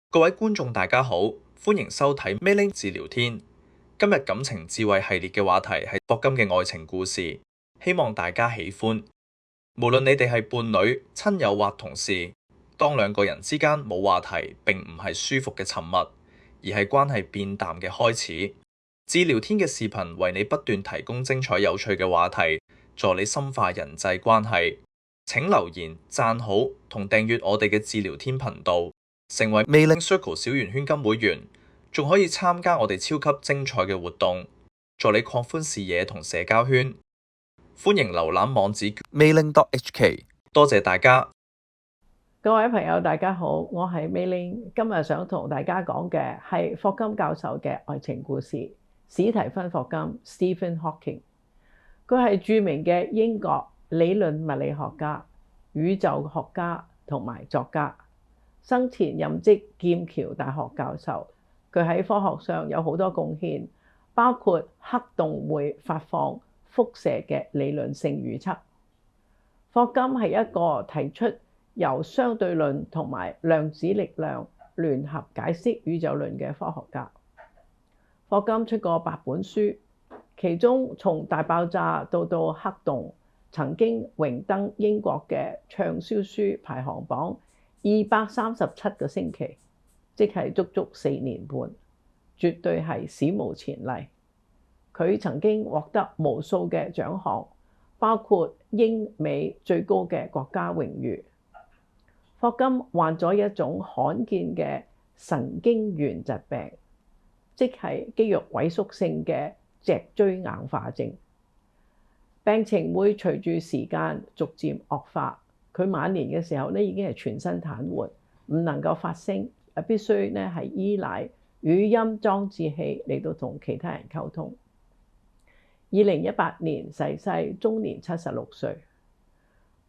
各位觀眾大家好，歡迎收睇 Mei-Ling 治療天。今日感情智慧系列嘅話題係霍金嘅愛情故事，希望大家喜歡。無論你哋係伴侶、親友或同事，當兩個人之間冇話題，並唔係舒服嘅沉默，而係關係變淡嘅開始。治療天嘅視頻為你不斷提供精彩有趣嘅話題，助你深化人際關係。請留言、讚好同訂閱我哋嘅治療天頻道，成為 Mei-Ling Circle 小圓圈金會員，仲可以參加我哋超級精彩嘅活動，助你擴寬視野同社交圈。歡迎瀏覽網址 Mei-Ling.hk。多謝大家。各位朋友大家好，我係 Mei-Ling，今日想同大家講嘅係霍金教授嘅愛情故事。史提芬霍金 Stephen Hawking， 佢係著名嘅英國理論物理學家、宇宙學家同埋作家，生前任職劍橋大學教授。佢喺科學上有好多貢獻，包括黑洞會發放輻射嘅理論性預測。霍金係一個提出由相對論同埋量子力量聯合解釋宇宙論嘅科學家。霍金出過8本書，其中從大爆炸到黑洞，曾經榮登英國嘅暢銷書排行榜237個星期，即係足足4年半，絕對係史無前例。佢曾經獲得無數嘅獎項，包括英美最高嘅國家榮譽。霍金患咗一種罕見嘅神經元疾病，即係肌肉萎縮性嘅脊椎硬化症。病情會隨住時間逐漸惡化。佢晚年嘅時候已經係全身癱瘓，唔能夠發聲，必須係依賴語音裝置器嚟到同其他人溝通。2018年逝世，終年76歲。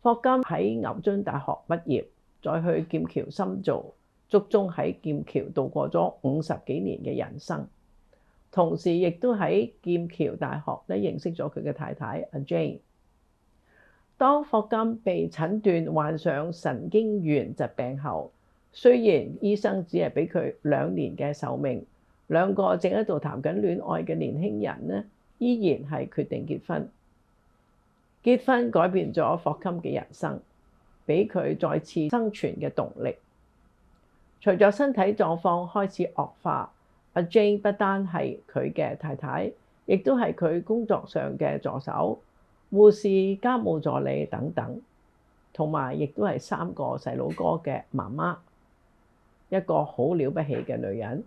霍金喺牛津大學畢業，再去劍橋深造，足足喺劍橋度過咗50幾年嘅人生。同時亦都喺劍橋大學認識咗佢嘅太太阿 Jane。當霍金被診斷患上神經元疾病後，雖然醫生只係俾佢2年嘅壽命，兩個正喺度談緊戀愛嘅年輕人依然係決定結婚。結婚改變咗霍金嘅人生，俾佢再次生存嘅動力。隨着身體狀況開始惡化，阿 Jane 不單係佢嘅太太，亦都係佢工作上嘅助手、護士、家務助理等等，同埋亦都係3個細佬哥嘅媽媽，一個好了不起嘅女人。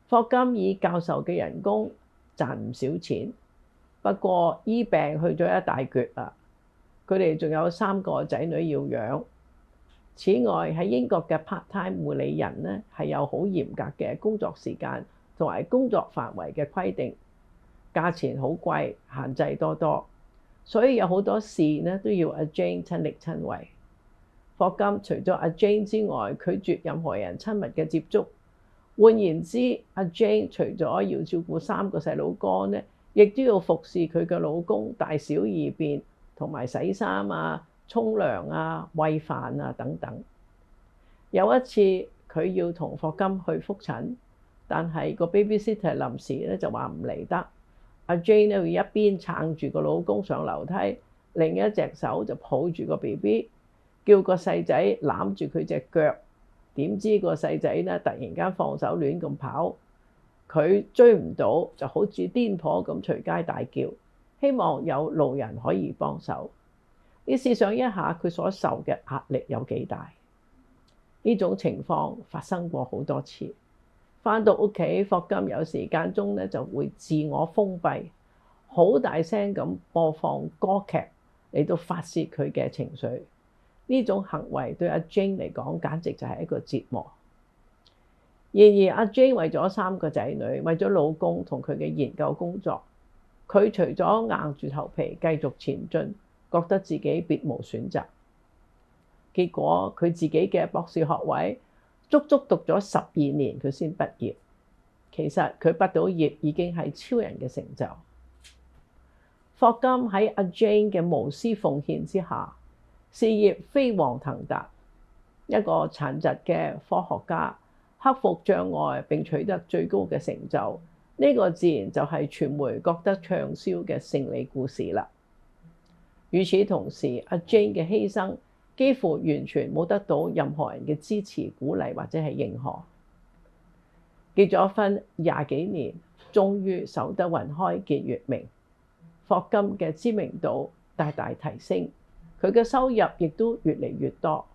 霍金以教授嘅人工賺唔少錢，不過醫病去咗一大橛啦。佢哋仲有3個仔女要養。此外喺英國嘅 part-time 護理人係有好嚴格嘅工作時間同埋工作範圍嘅規定，價錢好貴，限制多多，所以有好多事都要阿 Jane 親力親為。霍金除咗阿 Jane 之外，拒絕任何人親密嘅接觸。換言之，阿 Jane 除咗要照顧3個細佬哥亦都要服侍佢嘅老公大小二便同埋洗衫啊、沖涼啊、餵飯啊等等。有一次佢要同霍金去覆診，但係個 babysitter 臨時就話唔嚟得。阿 Jane 要一邊撐住個老公上樓梯，另一隻手就抱住個 BB， 叫個細仔攬住佢隻腳。點知個細仔突然間放手亂咁跑，佢追唔到，就好似癲婆咁隨街大叫，希望有路人可以幫手。你試想一下佢所受嘅壓力有幾大？呢種情況發生過好多次。返到屋企，霍金有時間中就會自我封閉，好大聲咁播放歌劇嚟到發洩佢嘅情緒。呢種行為對阿 Jane 嚟講簡直就係一個折磨。然而阿 Jane 為咗3個仔女，為咗老公同佢嘅研究工作，佢除咗硬住頭皮繼續前進，覺得自己別無選擇。結果佢自己嘅博士學位足足讀咗12年，佢先畢業。其實佢畢到業已經係超人嘅成就。霍金喺阿 Jane 嘅無私奉獻之下，事業飛黃騰達。一個殘疾嘅科學家克服障礙並取得最高嘅成就，呢個自然就係傳媒覺得暢銷嘅勝利故事啦。與此同時，阿 Jane 嘅犧牲幾乎完全冇得到任何人嘅支持、鼓勵或者係認可。結咗婚20幾年，終於守得雲開見月明，霍金嘅知名度大大提升，佢嘅收入亦都越嚟越多。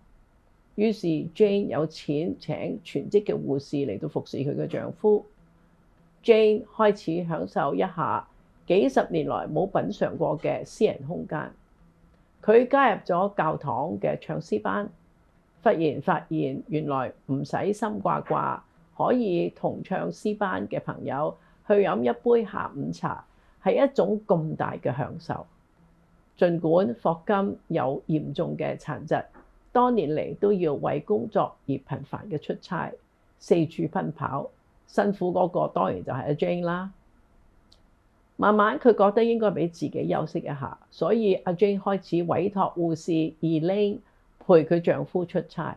於是 Jane 有錢請全職嘅護士嚟到服侍佢嘅丈夫。Jane 開始享受一下幾十年來冇品嚐過嘅私人空間。佢加入咗教堂嘅唱詩班，忽然發現原來唔使心掛掛，可以同唱詩班嘅朋友去飲一杯下午茶，係一種咁大嘅享受。儘管霍金有嚴重嘅殘疾，多年嚟都要為工作而頻繁嘅出差，四處奔跑，辛苦嗰個當然就係阿 Jane 啦。慢慢佢覺得應該俾自己休息一下，所以阿 Jane 開始委託護士 Elaine 陪佢丈夫出差。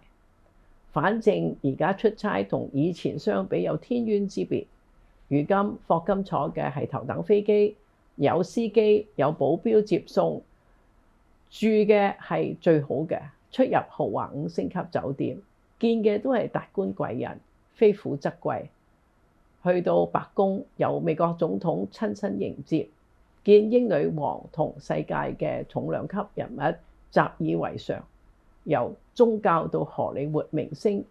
反正而家出差同以前相比有天淵之別。如今霍金坐嘅係頭等飛機，有司機有保鏢接送，住嘅係最好嘅，出入豪華5星級酒店，見嘅都係達官貴人，非富則貴。去到白宮，由美國總統親身迎接，見英女王同世界嘅重量級人物習以為常，由宗教到荷里活明星，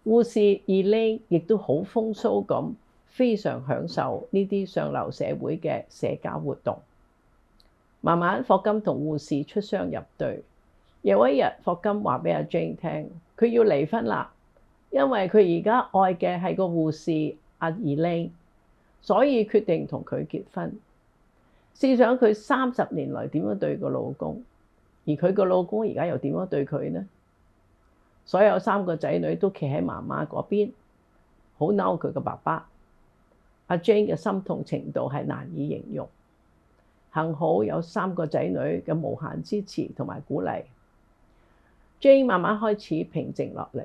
護士 Elaine 亦都好風騷咁，非常享受呢啲上流社會嘅社交活動。慢慢霍金同護士出雙入對。有一日，霍金話俾阿 Jane 聽，佢要離婚啦，因為佢而家愛嘅係個護士阿 Elaine， 所以決定同佢結婚。試想佢30年來點樣對個老公，而佢個老公而家又點樣對佢呢？所有3個仔女都企喺媽媽嗰邊，好嬲佢個爸爸。阿 Jane 嘅心痛程度係難以形容。幸好有3個仔女嘅無限支持同埋鼓勵， Jane 慢慢開始平靜落嚟，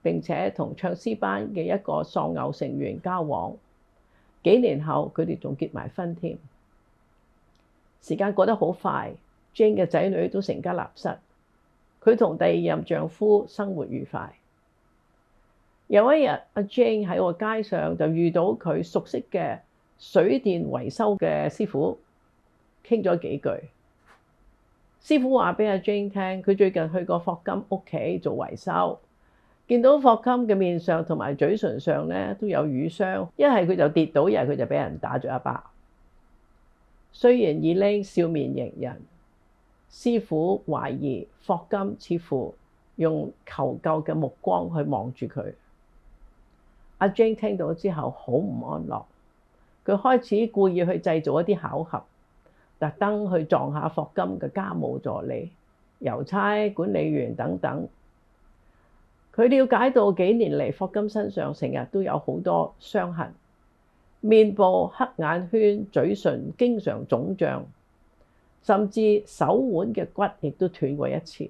並且同唱詩班嘅一個喪偶成員交往。幾年後佢哋仲結埋婚添。時間過得好快， Jane 嘅仔女都成家立室，佢同第2任丈夫生活愉快。有一日，阿 Jane 喺個街上就遇到佢熟悉嘅水電維修嘅師傅，傾咗幾句。師傅話俾阿 Jane 聽，佢最近去過霍金屋企做維修，見到霍金嘅面上同埋嘴唇上咧都有瘀傷，一係佢就跌倒，一係佢就俾人打咗一巴。雖然 Elaine 笑面迎人，師傅懷疑霍金似乎用求救嘅目光去望住佢。阿 Jane 聽到之後好唔安樂，佢開始故意去製造一啲巧合，特登去撞下霍金嘅家務助理、郵差、管理員等等。佢了解到幾年嚟霍金身上成日都有好多傷痕，面部黑眼圈、嘴唇經常腫脹，甚至手腕嘅骨亦都斷過一次。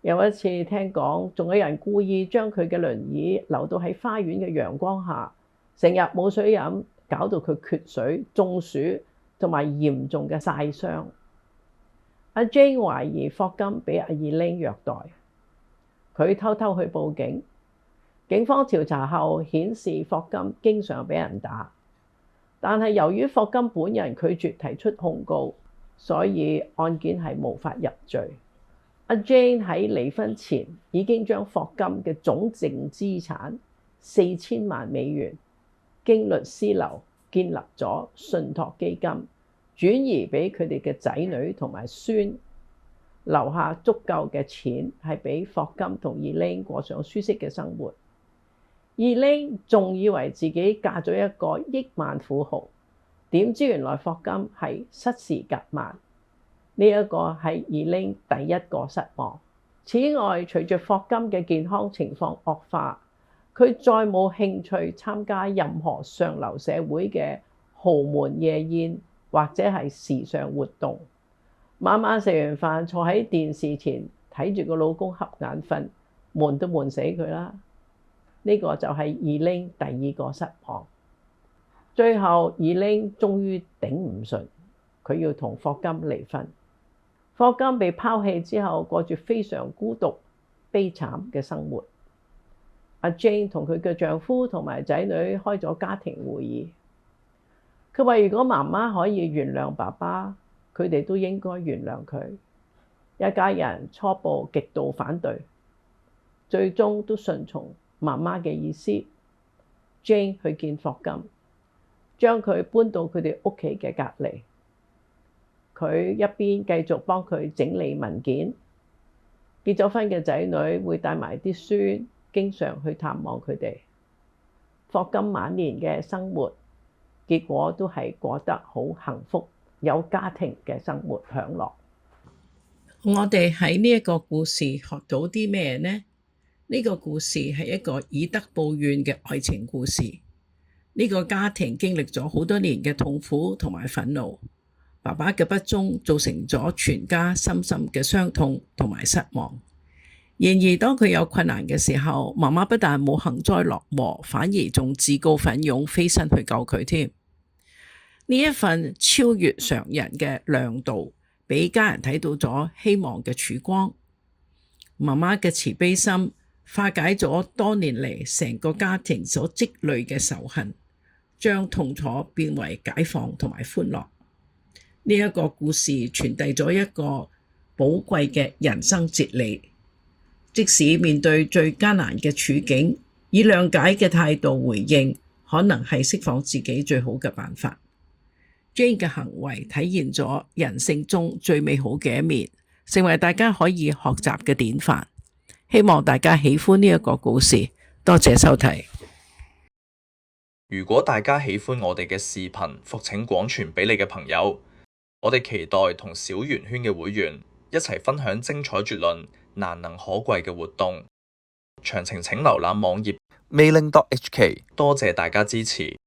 有一次聽講，仲有人故意將佢嘅輪椅留到喺花園嘅陽光下，成日冇水飲，搞到佢缺水、中暑同埋嚴重嘅曬傷。阿 Jane 懷疑霍金俾阿 Elaine 虐待，佢偷偷去報警。警方調查後顯示霍金經常俾人打，但係由於霍金本人拒絕提出控告，所以案件係無法入罪。阿 Jane 喺離婚前已經將霍金嘅總淨資產4000萬美元經律師樓建立咗信託基金，轉移俾佢哋嘅仔女同埋孫，留下足夠嘅錢係俾霍金同 Elaine 過上舒適嘅生活。Elaine 仲以為自己嫁咗一個億萬富豪，點知原來霍金係失時夾萬。呢一個係 Elaine 第一個失望。此外，隨着霍金嘅健康情況惡化，佢再冇興趣參加任何上流社會嘅豪門夜宴或者係時尚活動。晚晚食完飯坐喺電視前睇住個老公瞌眼瞓，悶都悶死佢啦。呢個就係Elaine第二個失望。最後Elaine終於頂唔順，佢要同霍金離婚。霍金被拋棄之後，過住非常孤獨悲慘嘅生活。阿 Jane 同佢嘅丈夫同埋仔女開咗家庭會議，佢話如果媽媽可以原諒爸爸，佢哋都應該原諒佢。一家人初步極度反對，最終都順從媽媽嘅意思。Jane 去見霍金，將佢搬到佢哋屋企嘅隔離。佢一邊繼續幫佢整理文件，結咗婚嘅仔女會帶埋啲孫，經常去探望佢哋。霍金晚年嘅生活，結果都係過得好幸福，有家庭嘅生活享樂。我哋喺呢一個故事學到啲咩呢？呢個故事係一個以德報怨嘅愛情故事。呢個家庭經歷咗好多年嘅痛苦同埋憤怒，爸爸嘅不忠造成咗全家深深嘅傷痛同埋失望。然而當佢有困難嘅時候，媽媽不但冇幸災樂禍，反而仲自告奮勇飛身去救佢添。呢一份超越常人嘅諒道，俾家人睇到咗希望嘅曙光。媽媽嘅慈悲心化解咗多年嚟成個家庭所積累嘅仇恨，將痛楚變為解放同埋歡樂。呢一個故事傳遞咗一個寶貴嘅人生哲理，即使面對最艱難嘅處境，以諒解嘅態度回應，可能係釋放自己最好嘅辦法。Jane 嘅行為體現咗人性中最美好嘅一面，成為大家可以學習嘅典範。希望大家喜歡呢一個故事，多謝收睇。如果大家喜歡我哋嘅視頻，復請廣傳俾你嘅朋友。我哋期待同小圓圈嘅會員一齊分享精彩絕倫、難能可貴嘅活動。詳情請瀏覽網頁 mailing.hk。多謝大家支持。